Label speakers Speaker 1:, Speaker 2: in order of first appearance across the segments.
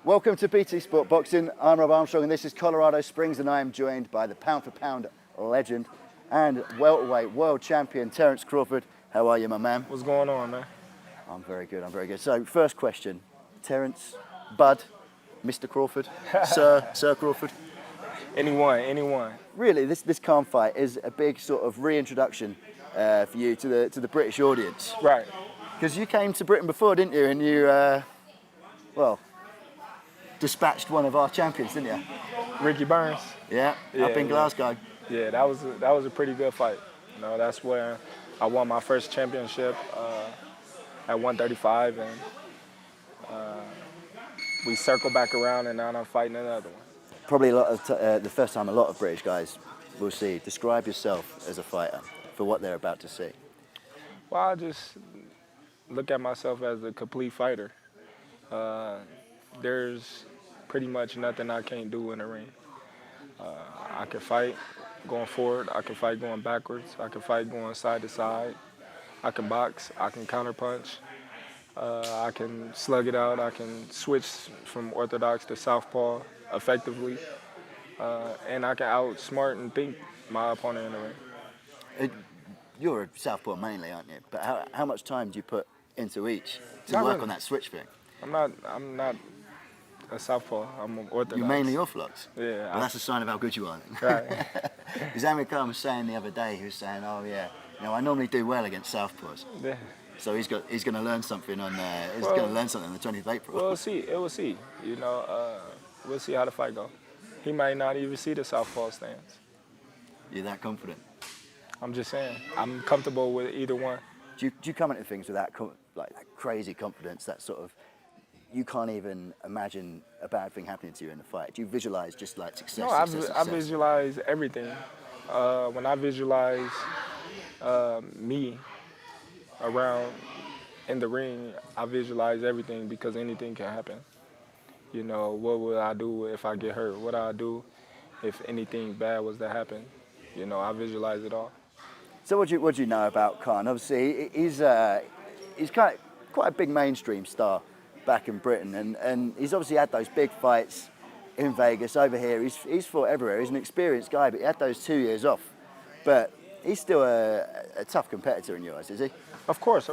Speaker 1: Welcome to BT Sport Boxing. I'm Rob Armstrong and this is Colorado Springs, and I am joined by the pound for pound legend and welterweight world champion Terence Crawford. How are you, my man?
Speaker 2: What's going on, man?
Speaker 1: I'm very good, I'm very good. So first question, Terence, Bud, Mr. Crawford, Sir Crawford?
Speaker 2: Anyone.
Speaker 1: Really, this Khan fight is a big sort of reintroduction for you to the British audience.
Speaker 2: Right.
Speaker 1: Because you came to Britain before, didn't you? And you, dispatched one of our champions, didn't you?
Speaker 2: Ricky Burns.
Speaker 1: Yeah, up in Glasgow.
Speaker 2: Yeah, that was a pretty good fight. You know, that's where I won my first championship at 135, and we circled back around, and now I'm fighting another one.
Speaker 1: Probably a lot of the first time a lot of British guys will see. Describe yourself as a fighter for what they're about to see.
Speaker 2: Well, I just look at myself as a complete fighter. There's pretty much nothing I can't do in the ring. I can fight going forward. I can fight going backwards. I can fight going side to side. I can box. I can counterpunch. I can slug it out. I can switch from orthodox to southpaw effectively. And I can outsmart and think my opponent in the ring.
Speaker 1: You're a southpaw mainly, aren't you? But how much time do you put into each to work on that switch thing?
Speaker 2: I'm not a southpaw. I'm orthodox.
Speaker 1: You're mainly orthodox?
Speaker 2: Yeah.
Speaker 1: Well, that's a sign of how good you are.
Speaker 2: Right.
Speaker 1: Because Amir Khan was saying the other day, he was saying, oh yeah, I normally do well against southpaws.
Speaker 2: Yeah.
Speaker 1: So he's going to learn something on going to learn something on the 20th of April.
Speaker 2: We'll see. You know, we'll see how the fight goes. He might not even see the southpaw stance.
Speaker 1: You're that confident?
Speaker 2: I'm just saying. I'm comfortable with either one.
Speaker 1: Do you come into things with that crazy confidence, that sort of, you can't even imagine a bad thing happening to you in the fight? Do you visualize just like success?
Speaker 2: No,
Speaker 1: success?
Speaker 2: I visualize everything. When I visualize me around in the ring, I visualize everything because anything can happen. You know, what would I do if I get hurt? What would I do if anything bad was to happen? You know, I visualize it all.
Speaker 1: So what do you know about Khan? Obviously, he's quite a big mainstream star back in Britain, and he's obviously had those big fights in Vegas. Over here, he's fought everywhere. He's an experienced guy, but he had those 2 years off. But he's still a tough competitor in your eyes, is he?
Speaker 2: Of course.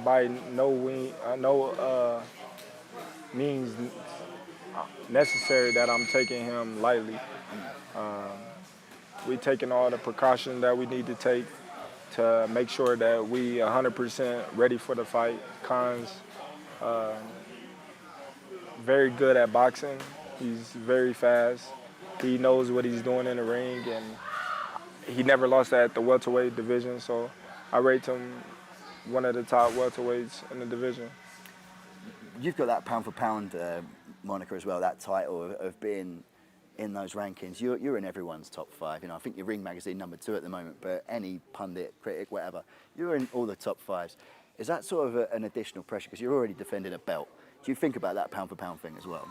Speaker 2: By no means necessary that I'm taking him lightly. We're taking all the precautions that we need to take to make sure that we 100% ready for the fight. Khan's very good at boxing. He's very fast. He knows what he's doing in the ring, and he never lost at the welterweight division, so I rate him one of the top welterweights in the division.
Speaker 1: You've got that pound for pound moniker as well, that title of being in those rankings. You're in everyone's top 5. You know, I think you're Ring Magazine #2 at the moment, but any pundit, critic, whatever, you're in all the top 5s. Is that sort of an additional pressure because you're already defending a belt? Do you think about that pound for pound thing as well?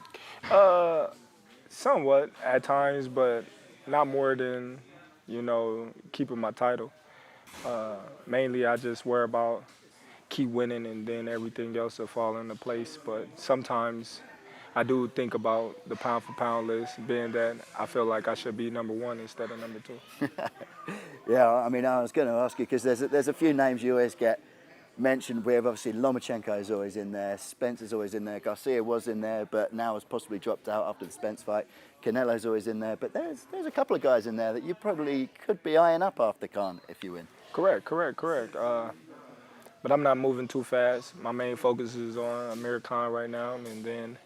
Speaker 2: Somewhat at times, but not more than, you know, keeping my title. Mainly, I just worry about keep winning, and then everything else will fall into place. But sometimes I do think about the pound for pound list, being that I feel like I should be #1 instead of #2.
Speaker 1: Yeah, I mean, I was going to ask you because there's a few names you always get mentioned with. Obviously, Lomachenko is always in there, Spencer's always in there, Garcia was in there, but now has possibly dropped out after the Spence fight. Canelo's always in there, but there's a couple of guys in there that you probably could be eyeing up after Khan if you win.
Speaker 2: Correct. But I'm not moving too fast. My main focus is on Amir Khan right now, and then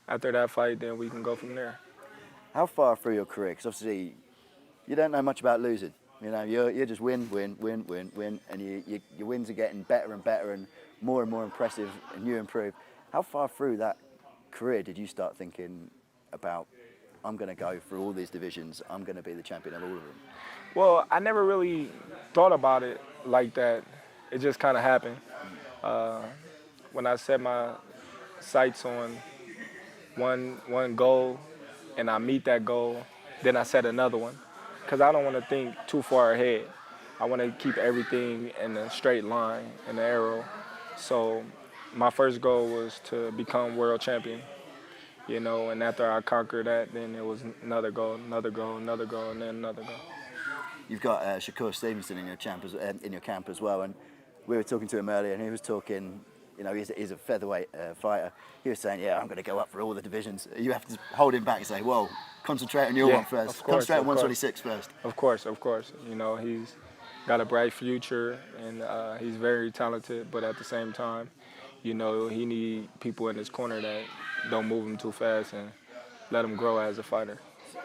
Speaker 2: after that fight, then we can go from there.
Speaker 1: How far through your career? Because obviously, you don't know much about losing. You know, you just win, and your wins are getting better and better and more impressive, and you improve. How far through that career did you start thinking about, I'm going to go through all these divisions, I'm going to be the champion of all of them?
Speaker 2: Well, I never really thought about it like that. It just kind of happened. When I set my sights on one goal and I meet that goal, then I set another one. Because I don't want to think too far ahead. I want to keep everything in a straight line, in the arrow. So my first goal was to become world champion. you know. And after I conquered that, then it was another goal, another goal, another goal, and then another goal.
Speaker 1: You've got Shakur Stevenson in your camp as well, and we were talking to him earlier, and he was talking. You know, he's a featherweight fighter. He was saying, "Yeah, I'm going to go up for all the divisions." You have to hold him back and say, "Whoa, concentrate on your one first.
Speaker 2: Of course,
Speaker 1: Concentrate on
Speaker 2: of
Speaker 1: 126 first."
Speaker 2: Of course, of course. You know, he's got a bright future, and he's very talented. But at the same time, you know, he need people in his corner that don't move him too fast and let him grow as a fighter.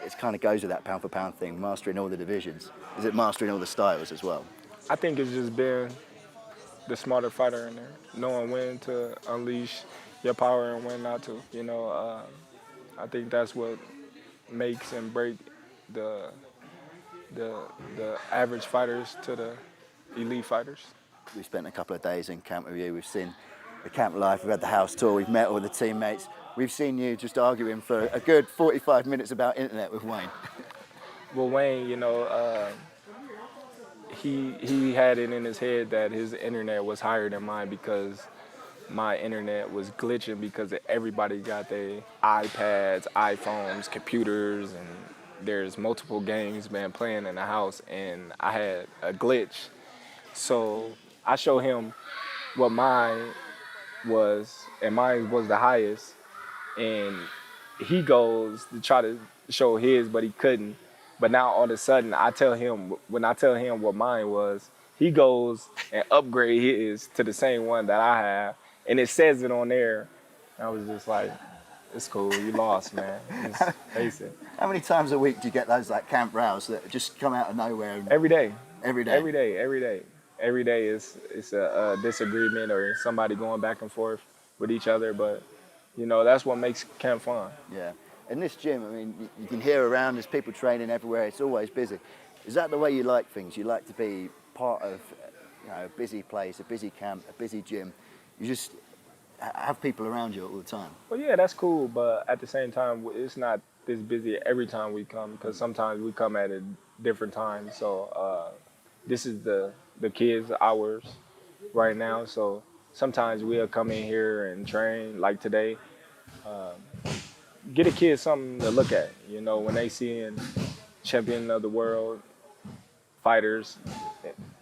Speaker 1: It kind of goes with that pound for pound thing, mastering all the divisions. Is it mastering all the styles as well?
Speaker 2: I think it's just being the smarter fighter in there, knowing when to unleash your power and when not to. You know, I think that's what makes and break the average fighters to the elite fighters.
Speaker 1: We spent a couple of days in camp with you. We've seen the camp life. We've had the house tour. We've met all the teammates. We've seen you just arguing for a good 45 minutes about internet with Wayne.
Speaker 2: Well, Wayne, you know, he had it in his head that his internet was higher than mine because my internet was glitching because everybody got their iPads, iPhones, computers, and there's multiple games being playing in the house, and I had a glitch. So I show him what mine was, and mine was the highest, and he goes to try to show his, but he couldn't. But now all of a sudden, when I tell him what mine was, he goes and upgrade his to the same one that I have, and it says it on there. I was just like, it's cool, you lost, man. Just face it.
Speaker 1: How many times a week do you get those like camp rows that just come out of nowhere?
Speaker 2: Every day.
Speaker 1: Every day.
Speaker 2: Every day. Every day. Every day is a disagreement or somebody going back and forth with each other, but you know that's what makes camp fun.
Speaker 1: Yeah. In this gym, I mean, you can hear around. There's people training everywhere. It's always busy. Is that the way you like things? You like to be part of, you know, a busy place, a busy camp, a busy gym. You just have people around you all the time.
Speaker 2: Well, yeah, that's cool, but at the same time, it's not this busy every time we come because sometimes we come at a different time. So this is the kids' hours right now. So sometimes we'll come in here and train, like today. Get a kid something to look at. You know, when they seeing champion of the world fighters,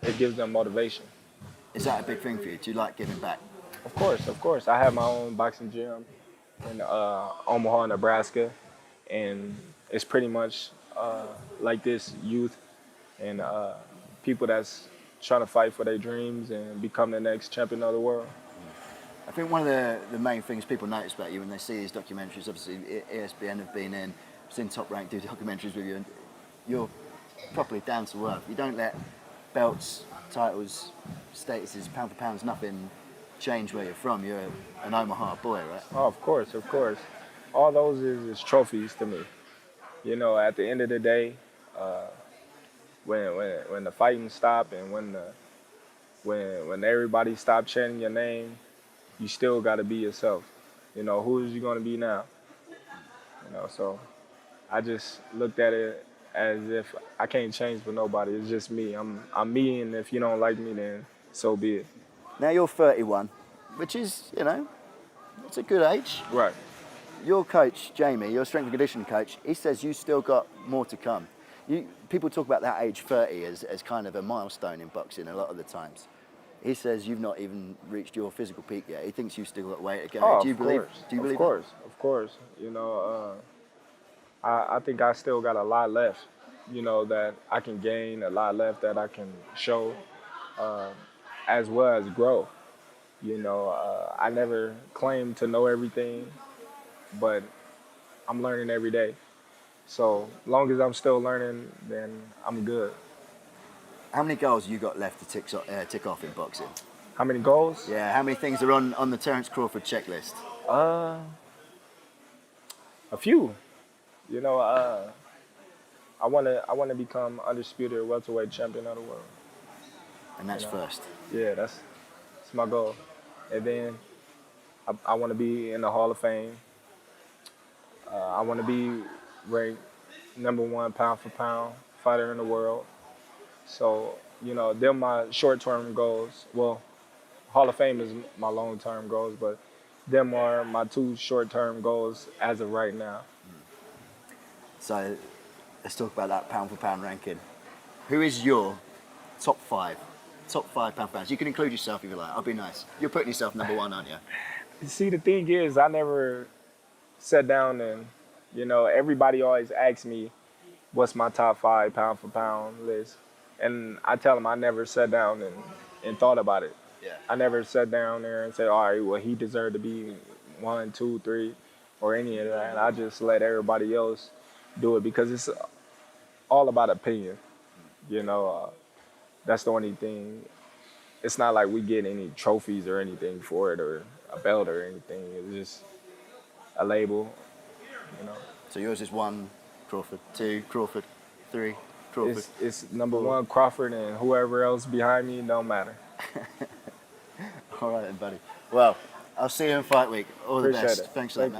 Speaker 2: it gives them motivation.
Speaker 1: Is that a big thing for you? Do you like giving back?
Speaker 2: Of course. I have my own boxing gym in Omaha, Nebraska, and it's pretty much like this youth and people that's trying to fight for their dreams and become the next champion of the world.
Speaker 1: I think one of the main things people notice about you when they see these documentaries, obviously ESPN have been in, seen Top Rank do documentaries with you, and you're properly down to earth. You don't let belts, titles, statuses, pound for pounds, nothing change where you're from. You're an Omaha boy, right?
Speaker 2: Oh, of course. All those is trophies to me. You know, at the end of the day, when the fighting stop and when everybody stop chanting your name, you still got to be yourself. You know, who is you going to be now? You know, so I just looked at it as if I can't change for nobody. It's just me. I'm me, and if you don't like me, then so be it.
Speaker 1: Now you're 31, which is, you know, it's a good age.
Speaker 2: Right.
Speaker 1: Your coach, Jamie, your strength and conditioning coach, he says you still got more to come. People talk about that age 30 as kind of a milestone in boxing a lot of the times. He says you've not even reached your physical peak yet. He thinks you've still got way to go.
Speaker 2: Oh,
Speaker 1: do you believe? Do you believe?
Speaker 2: Of course. You know, I think I still got a lot left. You know, that I can gain, a lot left that I can show, as well as grow. You know, I never claimed to know everything, but I'm learning every day. So long as I'm still learning, then I'm good.
Speaker 1: How many goals you got left to tick off in boxing?
Speaker 2: How many goals?
Speaker 1: Yeah, how many things are on the Terence Crawford checklist?
Speaker 2: A few. You know, I wanna become undisputed welterweight champion of the world.
Speaker 1: And that's first.
Speaker 2: Yeah, that's my goal. And then I want to be in the Hall of Fame. I want to be ranked #1 pound for pound fighter in the world. So, you know, they're my short-term goals. Well, Hall of Fame is my long-term goals, but them are my 2 short-term goals as of right now.
Speaker 1: So let's talk about that pound for pound ranking. Who is your top 5? Top 5 pound for pounds. You can include yourself if you like. I'll be nice. You're putting yourself number 1, aren't you?
Speaker 2: See, the thing is, I never sat down and, everybody always asks me, what's my top 5 pound for pound list? And I tell them I never sat down and thought about it.
Speaker 1: Yeah.
Speaker 2: I never sat down there and said, all right, well, he deserved to be 1, 2, 3, or any of that. I just let everybody else do it because it's all about opinion. That's the only thing. It's not like we get any trophies or anything for it or a belt or anything. It's just a label,
Speaker 1: So yours is 1, Crawford, 2, Crawford, 3, Crawford.
Speaker 2: It's number 1, Crawford, and whoever else behind me, don't matter.
Speaker 1: All right then, buddy. Well, I'll see you in fight week. All the
Speaker 2: Appreciate
Speaker 1: best.
Speaker 2: it.
Speaker 1: Thanks a lot,
Speaker 2: Thank
Speaker 1: man.